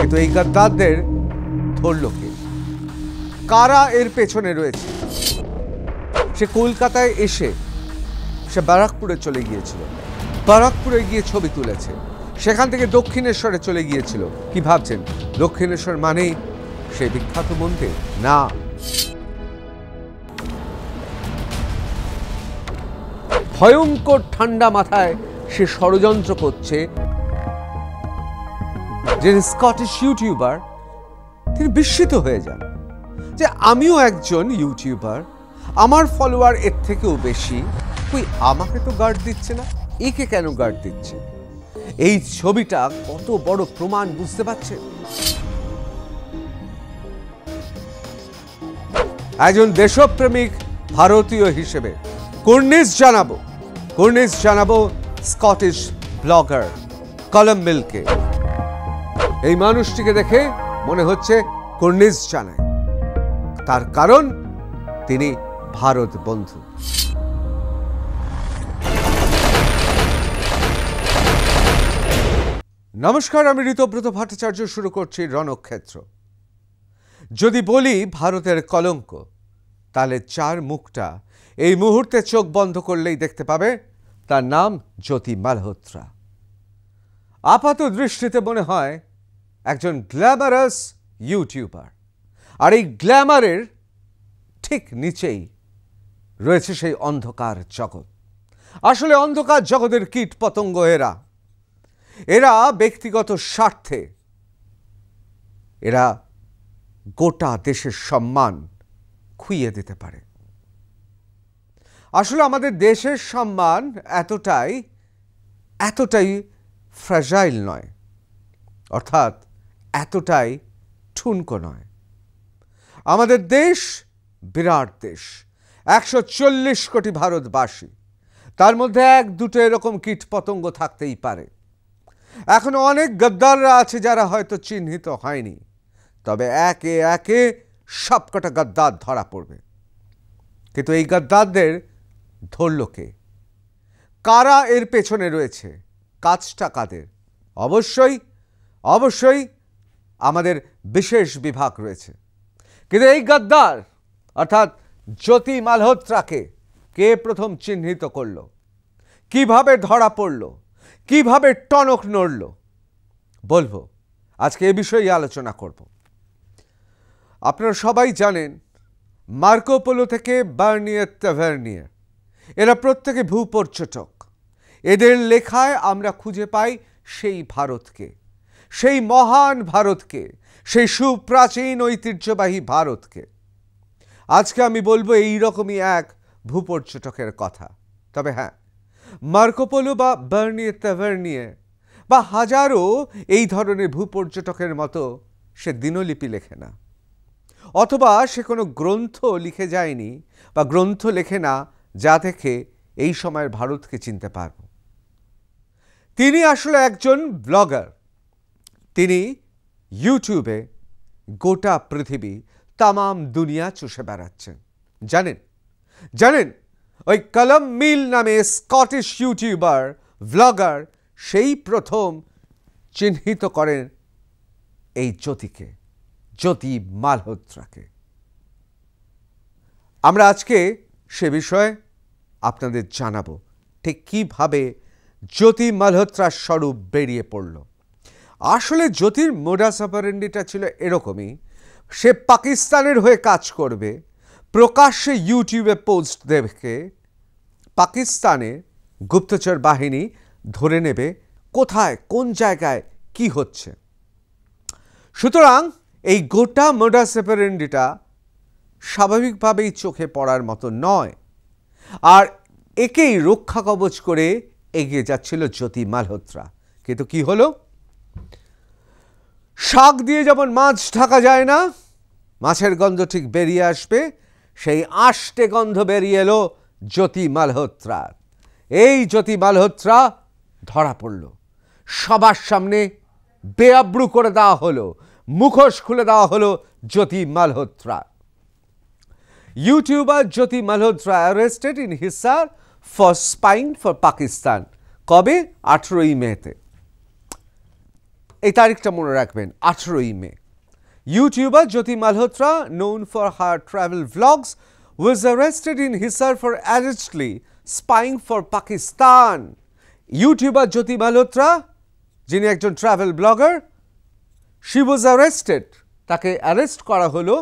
কিন্তু এই গদ্দারদের ধরল কে? কারা এর পেছনে রয়েছে? সে কলকাতায় এসে সে ব্যারাকপুরে চলে গিয়েছিল, ব্যারাকপুরে গিয়ে ছবি তুলেছে, সেখান থেকে দক্ষিণেশ্বরে চলে গিয়েছিল। কি ভাবছেন দক্ষিণেশ্বর মানেই সেই বিখ্যাত মন্দির? না, ভয়ঙ্কর ঠান্ডা মাথায় সে ষড়যন্ত্র করছে। যে স্কটিশ ইউটিউবার, তিনি বিস্মিত হয়ে যান যে আমিও একজন ইউটিউবার, আমার ফলোয়ার এর থেকেও বেশি, কই আমাকে তো গার্ড দিচ্ছে না, একে কেন গার্ড দিচ্ছে? এই ছবিটা কত বড় প্রমাণ বুঝতে পারছেন? একজন দেশপ্রেমিক ভারতীয় হিসেবে কুর্নিশ জানাবো স্কটিশ ব্লগার কলম মিলকে। এই মানুষটিকে দেখে মনে হচ্ছে কুর্নিশ জানায়, তার কারণ তিনি ভারত বন্ধু। নমস্কার, আমি ঋতব্রত ভট্টাচার্য, শুরু করছি রণক্ষেত্র। যদি বলি ভারতের কলঙ্ক, তাহলে চার মুখটা এই মুহূর্তে চোখ বন্ধ করলেই দেখতে পাবে, তার নাম জ্যোতি মালহোত্রা। আপাত দৃষ্টিতে মনে হয় একজন গ্ল্যামারাস ইউটিউবার, আর এই গ্ল্যামারের ঠিক নিচেই রয়েছে সেই অন্ধকার জগৎ। আসলে অন্ধকার জগতের কীট পতঙ্গ এরা ব্যক্তিগত স্বার্থে এরা গোটা দেশের সম্মান খুইয়ে দিতে পারে। আসলে আমাদের দেশের সম্মান এতটাই ফ্র্যাজাইল নয়, অর্থাৎ এতটাই ঠুনকো নয়। আমাদের দেশ বিরাট দেশ, 140 কোটি ভারতবাসী, তার মধ্যে এক দুটো এরকম কীট পতঙ্গ থাকতেই পারে। এখনো অনেক গদ্দাররা আছে যারা হয়তো চিহ্নিত হয়নি, তবে একে একে সবকটা গদ্দার ধরা পড়বে। কিন্তু এই গদ্দারদের ধরল কে? কারা এর পেছনে রয়েছে? কাজটা কাদের? অবশ্যই আমাদের বিশেষ বিভাগ রয়েছে। কিন্তু এই গদ্দার অর্থাৎ জ্যোতি মালহোত্রাকে কে প্রথম চিহ্নিত করল? কিভাবে ধরা পড়ল? কিভাবে টনক নড়ল? বলবো, আজকে এ বিষয়ে আলোচনা করব। আপনারা সবাই জানেন, মার্কো পোলো থেকে বার্নিয়ার তাভার্নিয়ার, এরা প্রত্যেকে ভূপর্যটক। এদের লেখায় আমরা খুঁজে পাই সেই ভারতকে, সেই মহান ভারতকে, সেই সুপ্রাচীন ঐতিহ্যবাহী ভারতকে। আজকে আমি বলবো এইরকমই এক ভূপর্যটকের কথা। তবে হ্যাঁ, মার্কো পোলো বা বার্নিয়ার তাভার্নিয়ার বা হাজারো এই ধরনের ভূপর্যটকের মতো সে দিনলিপি লেখে না, অথবা সে কোনো গ্রন্থ লিখে যায়নি বা গ্রন্থ লেখে না যা থেকে এই সময়ের ভারতকে চিনতে পারব। তিনি আসলে একজন ব্লগার। তিনি ইউটিউবে গোটা পৃথিবী, তামাম দুনিয়া চষে বেড়াচ্ছেন। জানেন ওই কলম মিল নামে স্কটিশ ইউটিউবার ব্লগার সেই প্রথম চিহ্নিত করেন এই জ্যোতি মালহোত্রাকে। আমরা আজকে সে বিষয়ে আপনাদের জানাবো ঠিক কিভাবে জ্যোতি মালহোত্রার স্বরূপ বেরিয়ে পড়ল। আসলে জ্যোতির মোডাস অপারেন্ডিটা ছিল এরকমই, সে পাকিস্তানের হয়ে কাজ করবে, প্রকাশ্যে ইউটিউবে পোস্ট দেবে, পাকিস্তানে গুপ্তচর বাহিনী ধরে নেবে কোথায় কোন জায়গায় কি হচ্ছে। সুতরাং এই গোটা মোডাস অপারেন্ডিটা স্বাভাবিকভাবেই চোখে পড়ার মতো নয়, আর একেই রক্ষা কবচ করে এগিয়ে যাচ্ছিল জ্যোতি মালহোত্রা। কিন্তু কি হলো? শাক দিয়ে যেমন মাছ ঢাকা যায় না, মাছের গন্ধ ঠিক বেরিয়ে আসবে, সেই আষ্টে গন্ধ বেরিয়ে এলো জ্যোতি মালহোত্রার। এই জ্যোতি মালহোত্রা ধরা পড়ল, সবার সামনে বেআব্রু করে দেওয়া হলো, মুখোশ খুলে দেওয়া হলো Jyoti Malhotra. YouTuber Jyoti Malhotra arrested in Hisar for spying for Pakistan. কবে? 18ই মেতে। এই তারিখটা মনে রাখবেন, 18ই May. YouTuber Jyoti Malhotra, known for her travel vlogs, was arrested in Hisar for allegedly spying for Pakistan. YouTuber Jyoti Malhotra, যিনি একজন travel blogger, she was arrested, তাকে অ্যারেস্ট করা হলো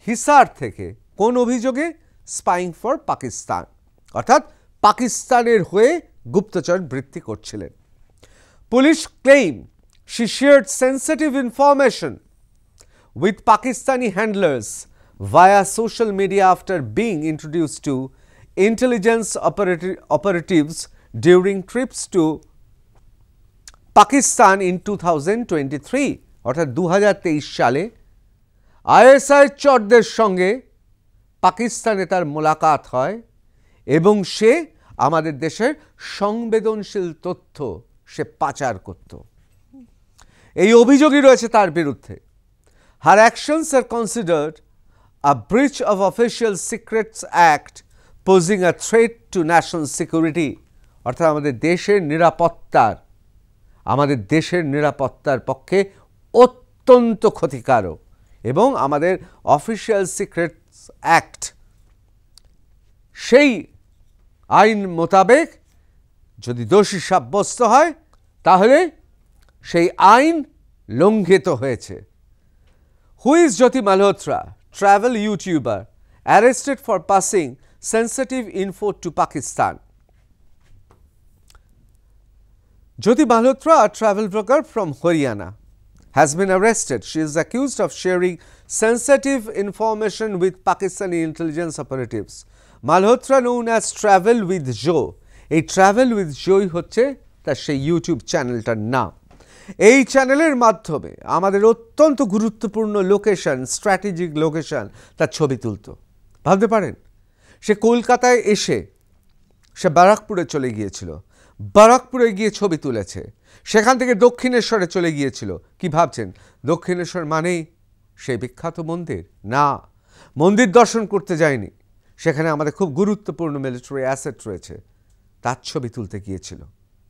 হিসার থেকে। কোন অভিযোগে? স্পাইং ফর পাকিস্তান, অর্থাৎ পাকিস্তানের হয়ে গুপ্তচর বৃত্তি করছিলেন। Police claim she shared sensitive information with Pakistani handlers via social media after being introduced to intelligence operatives during trips to Pakistan in 2023, অর্থাৎ 2023 সালে আইএসআই চরদের সঙ্গে পাকিস্তানে তার মোলাকাত হয় এবং সে আমাদের দেশের সংবেদনশীল তথ্য সে পাচার করত। এই অভিযোগই রয়েছে তার বিরুদ্ধে। Her actions are considered a breach of Official Secrets Act, posing a threat to national security, অর্থাৎ আমাদের দেশের নিরাপত্তার পক্ষে অত্যন্ত ক্ষতিকারক। এবং আমাদের অফিসিয়াল সিক্রেটস অ্যাক্ট, সেই আইন মোতাবেক যদি দোষী সাব্যস্ত হয় তাহলে সেই আইন লঙ্ঘিত হয়েছে। Who is Jyoti Malhotra, travel YouTuber, arrested for passing sensitive info to Pakistan? Jyoti Malhotra, a travel blogger from Haryana, has been arrested. She is accused of sharing sensitive information with Pakistani intelligence operatives. Malhotra, known as Travel with Joe, এই Travel with Joe হচ্ছে তার সেই YouTube চ্যানেলটার নাম। এই চ্যানেলের মাধ্যমে আমাদের অত্যন্ত গুরুত্বপূর্ণ লোকেশন, স্ট্র্যাটেজিক লোকেশন তার ছবি তুলত। ভাবতে পারেন, সে কলকাতায় এসে সে ব্যারাকপুরে চলে গিয়েছিল, ব্যারাকপুরে গিয়ে ছবি তুলেছে, সেখান থেকে দক্ষিণেশ্বরে চলে গিয়েছিল। কি ভাবছেন দক্ষিণেশ্বর মানেই সেই বিখ্যাত মন্দির? না, মন্দির দর্শন করতে যায়নি, সেখানে আমাদের খুব গুরুত্বপূর্ণ মিলিটারি অ্যাসেট রয়েছে, তার ছবি তুলতে গিয়েছিল।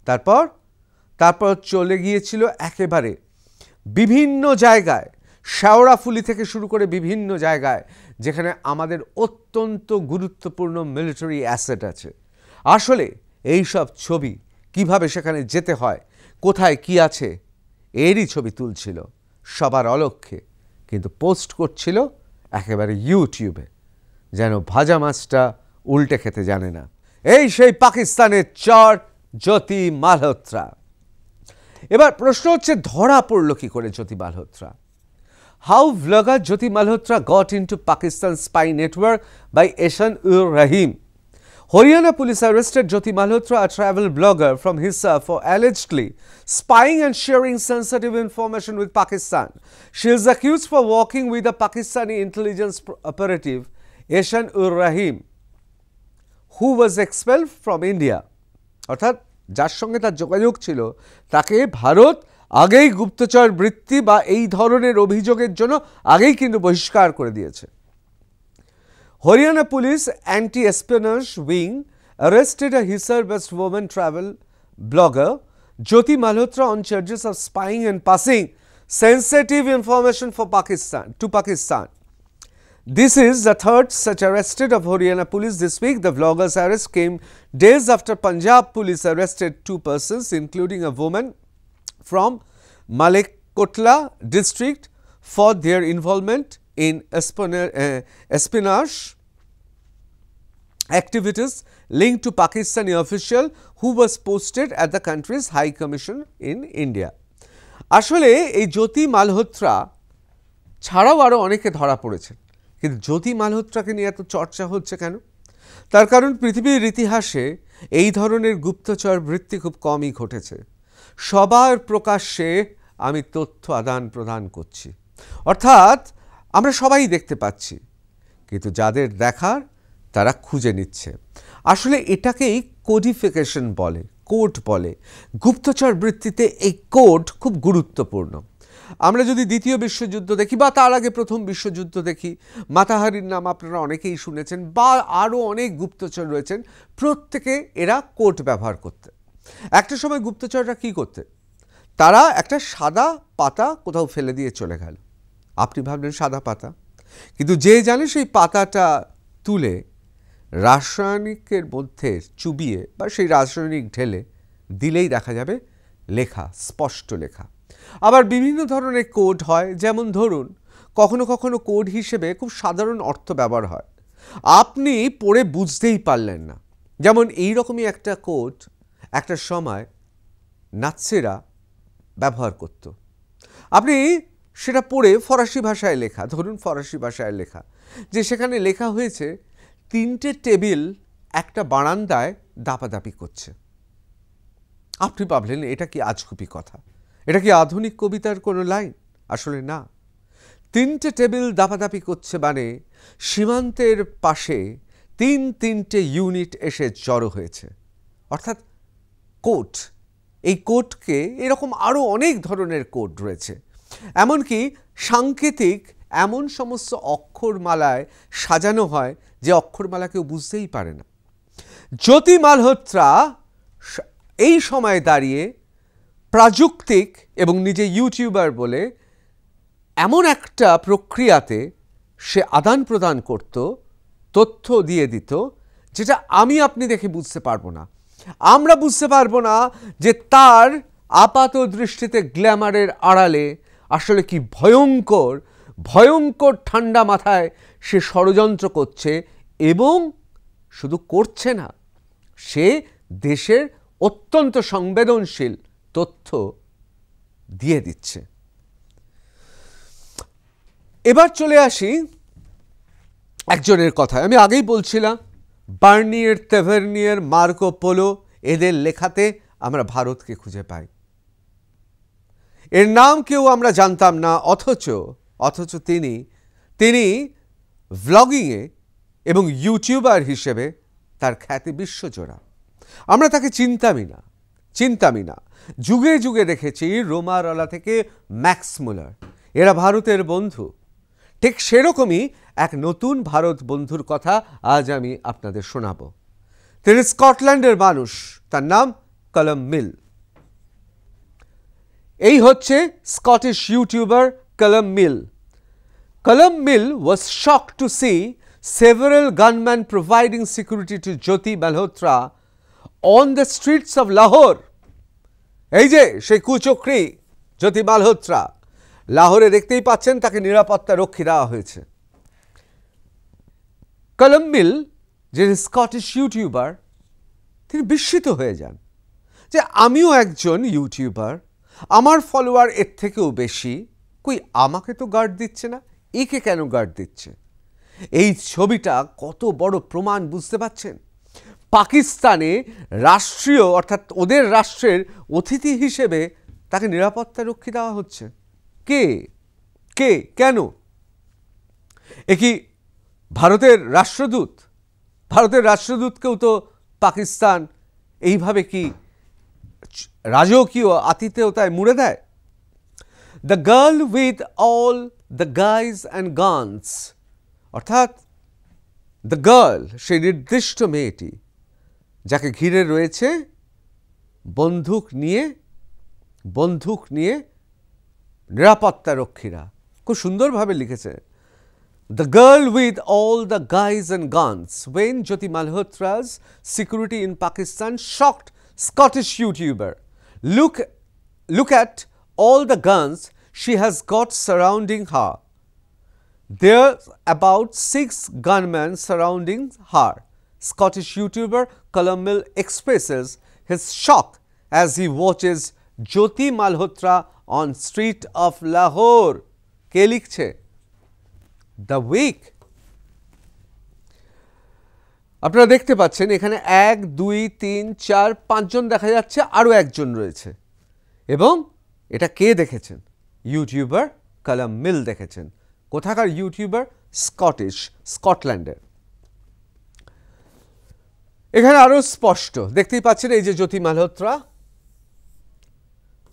তারপর চলে গিয়েছিল একেবারে বিভিন্ন জায়গায়, শেওড়াফুলি থেকে শুরু করে বিভিন্ন জায়গায় যেখানে আমাদের অত্যন্ত গুরুত্বপূর্ণ মিলিটারি অ্যাসেট আছে। আসলে এই সব ছবি কিভাবে সেখানে যেতে হয়, কোথায় কি আছে, এরই ছবি তুলছিল সবার অলক্ষ্যে, কিন্তু পোস্ট করছিল একেবারে ইউটিউবে, যেন ভাজা মাছটা উল্টে খেতে জানে না। এই সেই পাকিস্তানের চর জ্যোতি মালহোত্রা। এবার প্রশ্ন হচ্ছে, ধরা পড়ল কি করে জ্যোতি Malhotra? How vlogger Jyoti Malhotra got into Pakistan spy network by Ehsan-ur-Rahim. Haryana police arrested Jyoti Malhotra, a travel blogger from Hisar, for allegedly spying and sharing sensitive information with Pakistan. She is accused for working with a Pakistani intelligence operative, Ehsan-ur-Rahim, who was expelled from India. অর্থাৎ যার সঙ্গে তার যোগাযোগ ছিল তাকে ভারত আগেই গুপ্তচর বৃত্তি বা এই ধরনের অভিযোগের জন্য আগেই কিন্তু বহিষ্কার করে দিয়েছে। Haryana police anti espionage wing arrested a Hisar-based woman travel blogger Jyoti Malhotra on charges of spying and passing sensitive information for Pakistan. This is the third such arrested of Haryana police this week. The vlogger's arrest came days after Punjab police arrested two persons, including a woman from Malekotla district, for their involvement in espionage activities linked to Pakistani official who was posted at the country's High Commission in India. আসলে এই জ্যোতি মালহোত্রা ছাড়াও আরও অনেকে ধরা পড়েছেন, কিন্তু জ্যোতি মালহোত্রাকে নিয়ে এত চর্চা হচ্ছে কেন? তার কারণ পৃথিবীর ইতিহাসে এই ধরনের গুপ্তচর বৃত্তি খুব কমই ঘটেছে। সবার প্রকাশ্যে আমি তথ্য আদান প্রদান করছি, অর্থাৎ আমরা সবাই দেখতে পাচ্ছি, কিন্তু যাদের দেখার তারা খুঁজে নিচ্ছে। আসলে এটাকেই কোডিফিকেশন বলে, কোড বলে। গুপ্তচর বৃত্তিতে এই কোড খুব গুরুত্বপূর্ণ। আমরা যদি দ্বিতীয় বিশ্বযুদ্ধ দেখি বা তার আগে প্রথম বিশ্বযুদ্ধ দেখি, মাতাহারির নাম আপনারা অনেকেই শুনেছেন, বা আরও অনেক গুপ্তচর রয়েছেন, প্রত্যেকে এরা কোড ব্যবহার করতে। একটা সময় গুপ্তচররা কি করতে, তারা একটা সাদা পাতা কোথাও ফেলে দিয়ে চলে গেল। আপনি ভাবলেন সাদা পাতা, কিন্তু যে জানে সেই পাতাটা তুলে রাসায়নিকের মধ্যে চুবিয়ে বা সেই রাসায়নিক ঢেলে দিলেই দেখা যাবে লেখা, স্পষ্ট লেখা। আবার বিভিন্ন ধরনের কোড হয়, যেমন ধরুন কখনো কখনো কোড হিসেবে খুব সাধারণ অর্থ ব্যবহার হয়, আপনি পড়ে বুঝতেই পারলেন না। যেমন এই রকমই একটা কোড একটা সময় নাৎসিরা ব্যবহার করত। আপনি সেটা পড়ে ফরাসি ভাষায় লেখা, ধরুন ফরাসি ভাষায় লেখা, যে সেখানে লেখা হয়েছে 3টে টেবিল একটা বারান্দায় দাপাদাপি করছে। আপনি ভাবলেন এটা কি আজগুবি কথা, এটা কি আধুনিক কবিতার কোনো লাইন? আসলে না। 3টে টেবিল দাপাদাপি করছে মানে সীমান্তের পাশে 3টে ইউনিট এসে জড়ো হয়েছে, অর্থাৎ কোড। এই কোডকে এরকম আরও অনেক ধরনের কোড রয়েছে, এমনকি সাংকেতিক এমন সমস্ত অক্ষরমালায় সাজানো হয় যে অক্ষরমালা কেউ বুঝতেই পারে না। জ্যোতি মালহোত্রা এই সময়ে দাঁড়িয়ে প্রাযুক্তিক এবং নিজে ইউটিউবার বলে এমন একটা প্রক্রিয়াতে সে আদান প্রদান করত, তথ্য দিয়ে দিত, যেটা আমি আপনি দেখে বুঝতে পারবো না। আমরা বুঝতে পারবো না যে তার আপাত দৃষ্টিতে গ্ল্যামারের আড়ালে আসলে কি ভয়ঙ্কর ভয়ঙ্কর ঠান্ডা মাথায় সে ষড়যন্ত্র করছে, এবং শুধু করছে না, সে দেশের অত্যন্ত সংবেদনশীল তথ্য দিয়ে দিচ্ছে। এবার চলে আসি একজনের কথায়। আমি আগেই বলছিলাম বার্নিয়ার, তেভের্নিয়ার, মার্কো পোলো, এদের লেখাতে আমরা ভারতকে খুঁজে পাই। এর নাম কেউ আমরা জানতাম না, অথচ তিনি ভ্লগিংয়ে এবং ইউটিউবার হিসেবে তার খ্যাতি বিশ্বজোড়া। আমরা তাকে চিনতামই না। যুগে যুগে দেখেছি রোমারলা থেকে ম্যাক্স মুলার, এরা ভারতের বন্ধু। ঠিক সেরকমই এক নতুন ভারত বন্ধুর কথা আজ আমি আপনাদের শোনাব। তিনি স্কটল্যান্ডের মানুষ, তার নাম কলম মিল। এই হচ্ছে স্কটিশ ইউটিউবার কলম মিল। Callum Mill was shocked to see several gunmen providing security to Jyoti Malhotra on the streets of Lahore. এই যে সেই কুচক্রী জ্যোতি মালহোত্রা, লাহোরে দেখতেই পাচ্ছেন তাকে নিরাপত্তা রক্ষী দেওয়া হয়েছে। কলম মিল, যিনি স্কটিশ ইউটিউবার, তিনি বিস্মিত হয়ে যান যে আমিও একজন ইউটিউবার, আমার ফলোয়ার এর থেকেও বেশি, কই আমাকে তো গার্ড দিচ্ছে না, একে কেন গার্ড দিচ্ছে? এই ছবিটা কত বড় প্রমাণ বুঝতে পাচ্ছেন? পাকিস্তানে রাষ্ট্রীয়, অর্থাৎ ওদের রাষ্ট্রের অতিথি হিসেবে তাকে নিরাপত্তা রক্ষী দেওয়া হচ্ছে। কে কেন? এ কি ভারতের রাষ্ট্রদূত? ভারতের রাষ্ট্রদূতকেও তো পাকিস্তান এইভাবে কি রাজকীয় আতিথেয়তায় মুড়ে দেয়? The girl with all the guys and guns, অর্থাৎ দ্য গার্ল, সেই নির্দিষ্ট মেয়েটি যাকে ঘিরে রয়েছে বন্দুক নিয়ে নিরাপত্তা রক্ষীরা। খুব সুন্দরভাবে লিখেছে, the girl with all the guys and guns when Jyoti Malhotra's security in Pakistan shocked Scottish YouTuber. Look at all the guns she has got surrounding her. There's about 6 gunmen surrounding her. Scottish YouTuber Callum Mill expresses his shock as he watches Jyoti Malhotra on street of Lahore. কে লিখছে? The Week. আপনারা দেখতে পাচ্ছেন এখানে 1 2 3 4 5 জন দেখা যাচ্ছে, আরও একজন রয়েছে। এবং এটা কে দেখেছেন? ইউটিউবার কলম মিল দেখেছেন। কোথাকার ইউটিউবার? স্কটল্যান্ডের। এখানে আরও স্পষ্ট দেখতেই পাচ্ছেন, এই যে জ্যোতি মালহোত্রা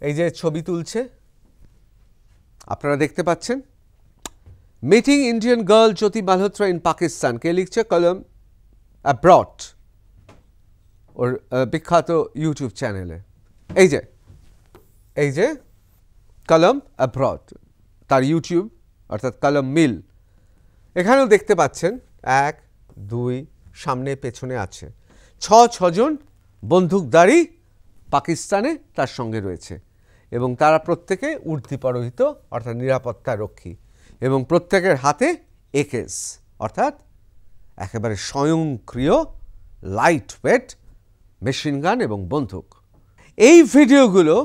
এই যে ছবি তুলছে, আপনারা দেখতে পাচ্ছেন। Meeting Indian girl Jyoti Malhotra in Pakistan, কে লিখছে? কলম অ্যাব্রড, ওর বিখ্যাত ইউটিউব চ্যানেলে। এই যে কলম অ্যাব্রড, তার ইউটিউব অর্থাৎ কলম মিল, এখানেও দেখতে পাচ্ছেন 1 2 সামনে পেছনে আছে 6জন বন্দুকধারী পাকিস্তানে তার সঙ্গে রয়েছে এবং তারা প্রত্যেকে ঊর্ধ্বপরোহিত অর্থাৎ নিরাপত্তা রক্ষী এবং প্রত্যেকের হাতে একেস অর্থাৎ একেবারে স্বয়ংক্রিয় লাইট ওয়েট মেশিন গান এবং বন্দুক। এই ভিডিওগুলো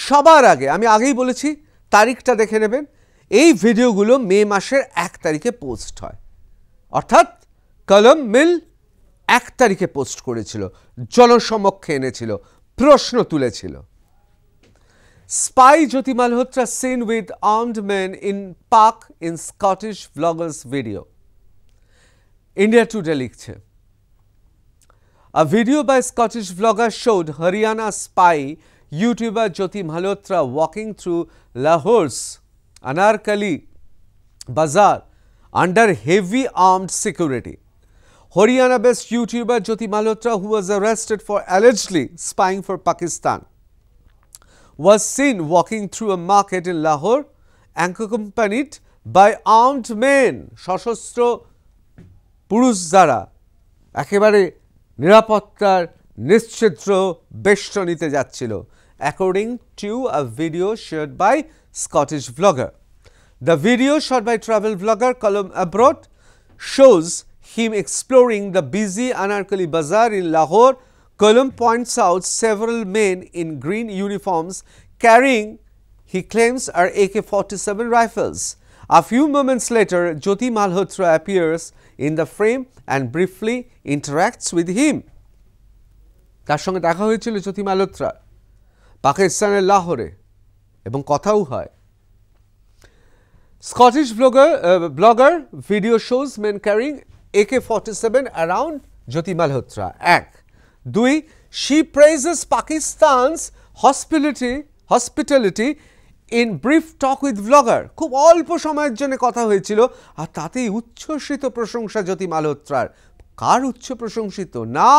সবার আগে, আমি আগেই বলেছি তারিখটা দেখে নেবেন, এই ভিডিওগুলো মে মাসের 1 তারিখে পোস্ট হয়, অর্থাৎ কলম মিল 1 তারিখে পোস্ট করেছিল, জনসমক্ষে এনেছিল, প্রশ্ন তুলেছিল। Spy Jyoti Malhotra seen with armed men in park in Scottish vlogger's video. India Today লিখছে, A video by Scottish vlogger showed Haryana spy YouTuber Jyoti Malhotra walking through Lahore's Anarkali Bazaar under heavy armed security. Haryana-based YouTuber Jyoti Malhotra, who was arrested for allegedly spying for Pakistan, was seen walking through a market in Lahore accompanied by armed men. সশস্ত্র পুরুষ যারা একেবারে নিরাপত্তার নিশ্চিদ্র বেষ্টনীতে যাচ্ছিল, according to a video shared by Scottish vlogger. The video shot by travel vlogger Colum Abroad shows him exploring the busy Anarkali Bazaar in Lahore. Colum points out several men in green uniforms carrying, he claims, are AK-47 rifles. A few moments later, Jyoti Malhotra appears in the frame and briefly interacts with him. তার সঙ্গে দেখা হয়েছিল জ্যোতি মালহোত্রা পাকিস্তানের লাহোরে এবং কথাও হয়। Scottish blogger video shows men carrying AK-47 around Jyoti Malhotra. 1 2 she praises Pakistan's hospitality in brief talk with vlogger. খুব অল্প সময়ের জন্য কথা হয়েছিল আর তাতেই উচ্ছ্বসিত প্রশংসা জ্যোতি মালহোত্রার। কার উচ্চ প্রশংসিত? না,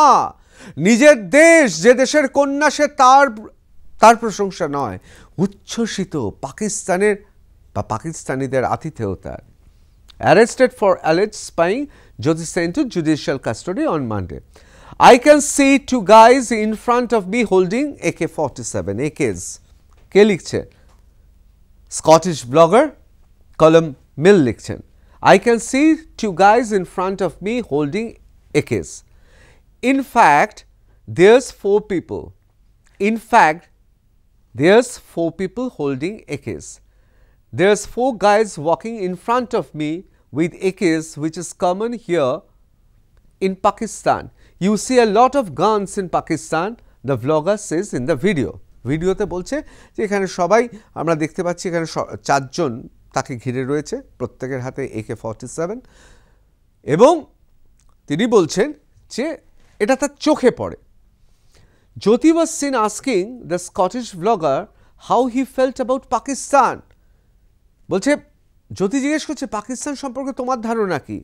নিজের দেশ, যে দেশের কন্যা সে তার প্রশংসা নয়, উচ্ছ্বসিত পাকিস্তানের বা পাকিস্তানিদের আতিথেয়তার। Arrested for alleged spying, Jyoti sent to judicial custody on Monday. I can see 2 guys in front of me holding AK-47 AKs. কে লিখছে? Scottish blogger Colum Mill লিখছেন, I can see 2 guys in front of me holding AKs. In fact, there's 4 people. Holding AKs. There's 4 guys walking in front of me with AKs, which is common here in Pakistan. You see a lot of guns in Pakistan, the vlogger says in the video. ভিডিওতে বলছে যে এখানে সবাই আমরা দেখতে পাচ্ছি, এখানে 4 জন তাকে ঘিরে রয়েছে, প্রত্যেকের হাতে AK-47 এবং তিনি বলছেন যে এটা তার চোখে পড়ে। Jyoti was seen asking the Scottish vlogger how he felt about Pakistan. বলছে জ্যোতি জিজ্ঞেস করছে পাকিস্তান সম্পর্কে তোমার ধারণা কি?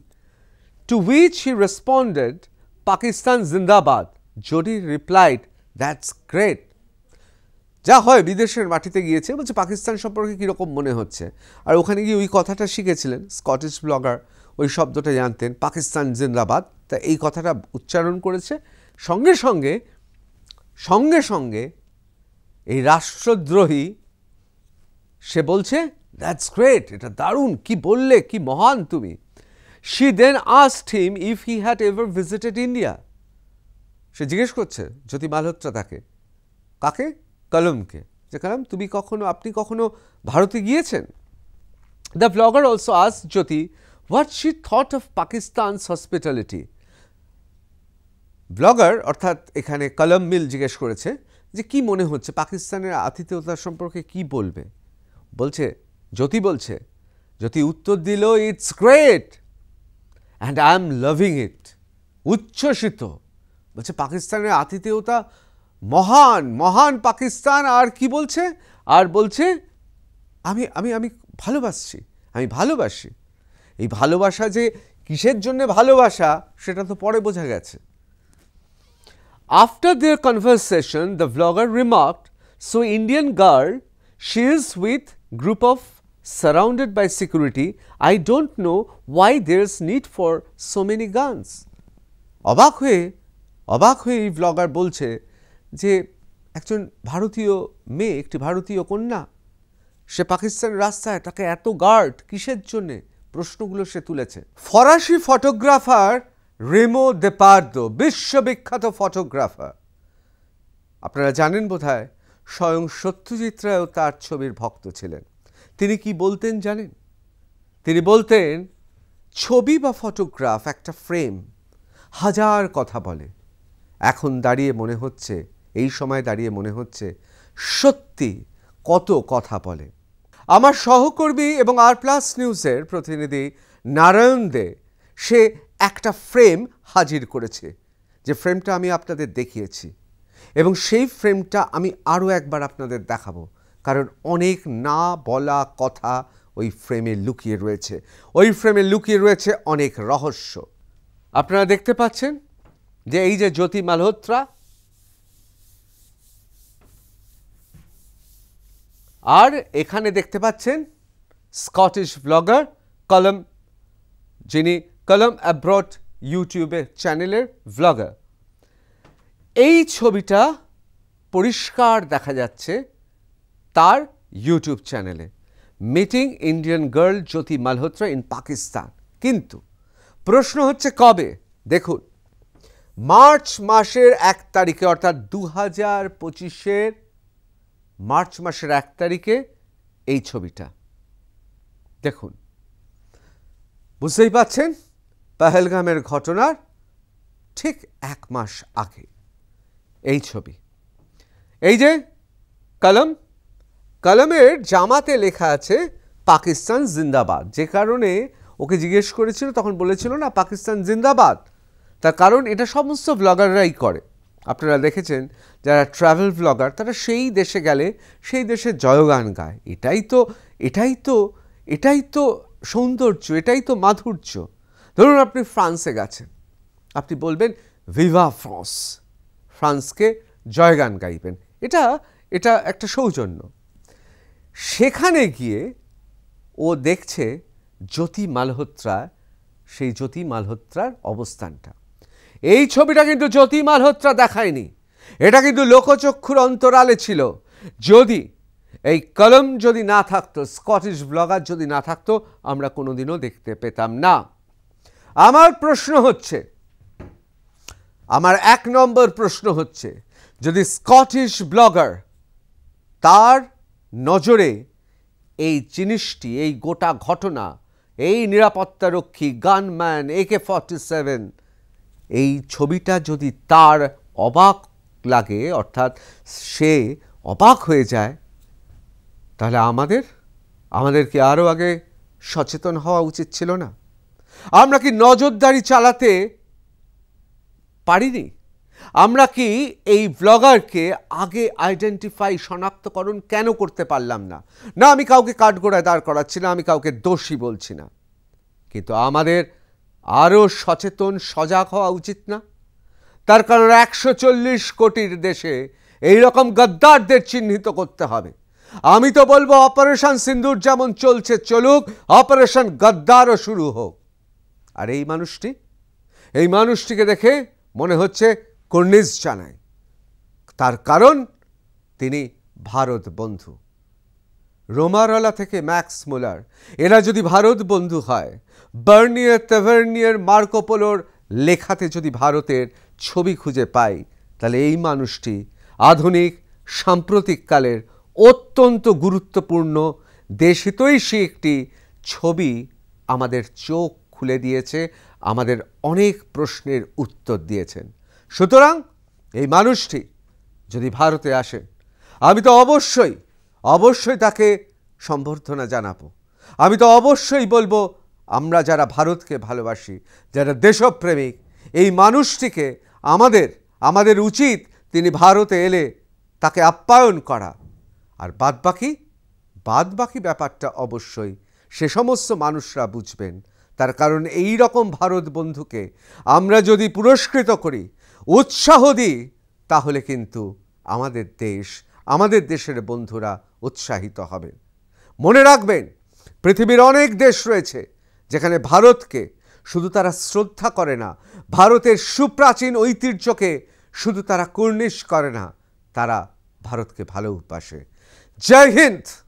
To which he responded, Pakistan Zindabad. Jyoti replied, that's great. যা হয় বিদেশের মাটিতে গিয়েছে, বলছে পাকিস্তান সম্পর্কে কীরকম মনে হচ্ছে, আর ওখানে গিয়ে ওই কথাটা শিখেছিলেন। স্কটিশ ব্লগার ওই শব্দটা জানতেন, পাকিস্তান জিন্দাবাদ, তা এই কথাটা উচ্চারণ করেছে। সঙ্গে সঙ্গে এই রাষ্ট্রদ্রোহী সে বলছে দ্যাটস গ্রেট, এটা দারুণ, কি বললে, কি মহান তুমি। She then asked him if he had ever visited India. সে জিজ্ঞেস করছে জ্যোতি মালহোত্রা তাকে, কাকে? কলমকে, যে কলম আপনি কখনো ভারতে গিয়েছেন? The vlogger also asked Jyoti what she thought of Pakistan's hospitality. Blogger অর্থাৎ এখানে কলম মিল জিজ্ঞেস করেছে যে কি মনে হচ্ছে পাকিস্তানের আতিথেয়তা সম্পর্কে, কি বলবে। জ্যোতি উত্তর দিল, it's great and I am loving ইট। উচ্ছ্বসিত, বলছে পাকিস্তানের আতিথেয়তা মহান পাকিস্তান। আর কি বলছে? আর বলছে আমি ভালোবাসি। এই ভালোবাসা যে কিসের জন্য ভালোবাসা সেটা তো পরে বোঝা গেছে। After their conversation, the vlogger remarked, so Indian girl She is with group of surrounded by security. I don't know why there's need for so many guns. অবাক হয়ে এই ব্লগার বলছে যে একজন ভারতীয় মেয়ে, একটি ভারতীয় কন্যা, সে পাকিস্তানের রাস্তায়, তাকে এত গার্ড কিসের জন্যে, প্রশ্নগুলো সে তুলেছে। ফরাসি ফটোগ্রাফার রেমো দেপার্দো, বিশ্ববিখ্যাত ফটোগ্রাফার, আপনারা জানেন বোধহয়, স্বয়ং সত্যজিৎ রায়ও তার ছবির ভক্ত ছিলেন। তিনি কি বলতেন জানেন? তিনি বলতেন, ছবি বা ফটোগ্রাফ একটা ফ্রেম, হাজার কথা বলে। এখন দাঁড়িয়ে মনে হচ্ছে, এই সময় দাঁড়িয়ে মনে হচ্ছে সত্যি কত কথা বলে। আমার সহকর্মী এবং আর প্লাস নিউজের প্রতিনিধি নারায়ণ দে সে একটা ফ্রেম হাজির করেছে, যে ফ্রেমটা আমি আপনাদের দেখিয়েছি, এবং সেই ফ্রেমটা আমি আরও একবার আপনাদের দেখাবো, কারণ অনেক না বলা কথা ওই ফ্রেমে লুকিয়ে রয়েছে। ওই ফ্রেমে লুকিয়ে রয়েছে অনেক রহস্য। আপনারা দেখতে পাচ্ছেন যে এই যে জ্যোতি মালহোত্রা, আর এখানে দেখতে পাচ্ছেন স্কটিশ ব্লগার কলম, যিনি কলম অ্যাব্রড ইউটিউবের চ্যানেলের ব্লগার। এই ছবিটা পরিষ্কার দেখা যাচ্ছে তার ইউটিউব চ্যানেলে, meeting Indian girl Jyoti Malhotra in Pakistan. কিন্তু প্রশ্ন হচ্ছে কবে? দেখুন, মার্চ মাসের 1 তারিখে, অর্থাৎ 2025-এর মার্চ মাসের 1 তারিখে এই ছবিটা দেখুন। বুঝতেই পাচ্ছেন, পহেলগামের ঘটনার ঠিক 1 মাস আগে এই ছবি। এই যে কলমের জামাতে লেখা আছে পাকিস্তান জিন্দাবাদ, যে কারণে ওকে জিজ্ঞেস করেছিল, তখন বলেছিল না পাকিস্তান জিন্দাবাদ। তার কারণ এটা সমস্ত ব্লগাররাই করে। আপনারা দেখেছেন যারা ট্রাভেল ব্লগার, তারা সেই দেশে গেলে সেই দেশের জয়গান গায়। এটাই তো সৌন্দর্য, এটাই তো মাধুর্য। ধরুন আপনি ফ্রান্সে গেছেন, আপনি বলবেন ভিভা ফ্রান্স, ফ্রান্সকে জয়গান গাইবেন, এটা একটা সৌজন্য। সেখানে গিয়ে ও দেখছে জ্যোতি মালহোত্রা, সেই জ্যোতি মালহোত্রার অবস্থানটা। এই ছবিটা কিন্তু জ্যোতি মালহোত্রা দেখায়নি, এটা কিন্তু লোকচক্ষুর অন্তরালে ছিল। যদি এই কলম যদি না থাকতো, স্কটিশ ব্লগার যদি না থাকতো, আমরা কোনোদিনও দেখতে পেতাম না। আমার প্রশ্ন হচ্ছে, আমার 1 নম্বর প্রশ্ন হচ্ছে, যদি স্কটিশ ব্লগার তার নজরে এই জিনিসটি, এই গোটা ঘটনা, এই নিরাপত্তারক্ষী গানম্যান AK-47, এই ছবিটা যদি তার অবাক লাগে, অর্থাৎ সে অবাক হয়ে যায়, তাহলে আমাদের কি আরও আগে সচেতন হওয়া উচিত ছিল না? আমরা কি নজরদারি চালাতে পারিনি? আমরা কি এই ব্লগারকে আগে আইডেন্টিফাই, শনাক্তকরণ কেন করতে পারলাম না? না, আমি কাউকে কাঠগড়ায় দাঁড় করাচ্ছি না, আমি কাউকে দোষী বলছি না, কিন্তু আমাদের আরও সচেতন, সজাগ হওয়া উচিত না? তার কারণ 140 কোটির দেশে এই রকম গদ্দারদের চিহ্নিত করতে হবে। আমি তো বলবো অপারেশন সিন্দুর যেমন চলছে চলুক, অপারেশন গদ্দারও শুরু হোক। আর এই মানুষটিকে দেখে মনে হচ্ছে কর্নিশ জানায়, তার কারণ তিনি ভারত বন্ধু। রোমারলা থেকে ম্যাক্স মুলার, এরা যদি ভারত বন্ধু হয়, বার্নিয়ার, তাভার্নিয়ার, মার্কোপোলোর লেখাতে যদি ভারতের ছবি খুঁজে পাই, তাহলে এই মানুষটি আধুনিক সাম্প্রতিককালের অত্যন্ত গুরুত্বপূর্ণ দেশহিতৈষী একটি ছবি আমাদের চোখ খুলে দিয়েছে, আমাদের অনেক প্রশ্নের উত্তর দিয়েছেন। সুতরাং এই মানুষটি যদি ভারতে আসেন, আমি তো অবশ্যই তাকে সম্বর্ধনা জানাবো। আমি তো অবশ্যই বলবো, আমরা যারা ভারতকে ভালোবাসি, যারা দেশপ্রেমিক, এই মানুষটিকে আমাদের উচিত তিনি ভারতে এলে তাকে আপ্যায়ন করা। আর বাদবাকি ব্যাপারটা অবশ্যই সে সমস্ত মানুষরা বুঝবেন। তার কারণ এই রকম ভারত বন্ধুকে আমরা যদি পুরস্কৃত করি, উৎসাহ দিই, তাহলে কিন্তু আমাদের দেশ, আমাদের দেশের বন্ধুরা উৎসাহিত হবেন। মনে রাখবেন, পৃথিবীর অনেক দেশ রয়েছে যেখানে ভারতকে শুধু তারা শ্রদ্ধা করে না, ভারতের সুপ্রাচীন ঐতিহ্যকে শুধু তারা কুর্নিশ করে না, তারা ভারতকে ভালোবাসে। জয় হিন্দ।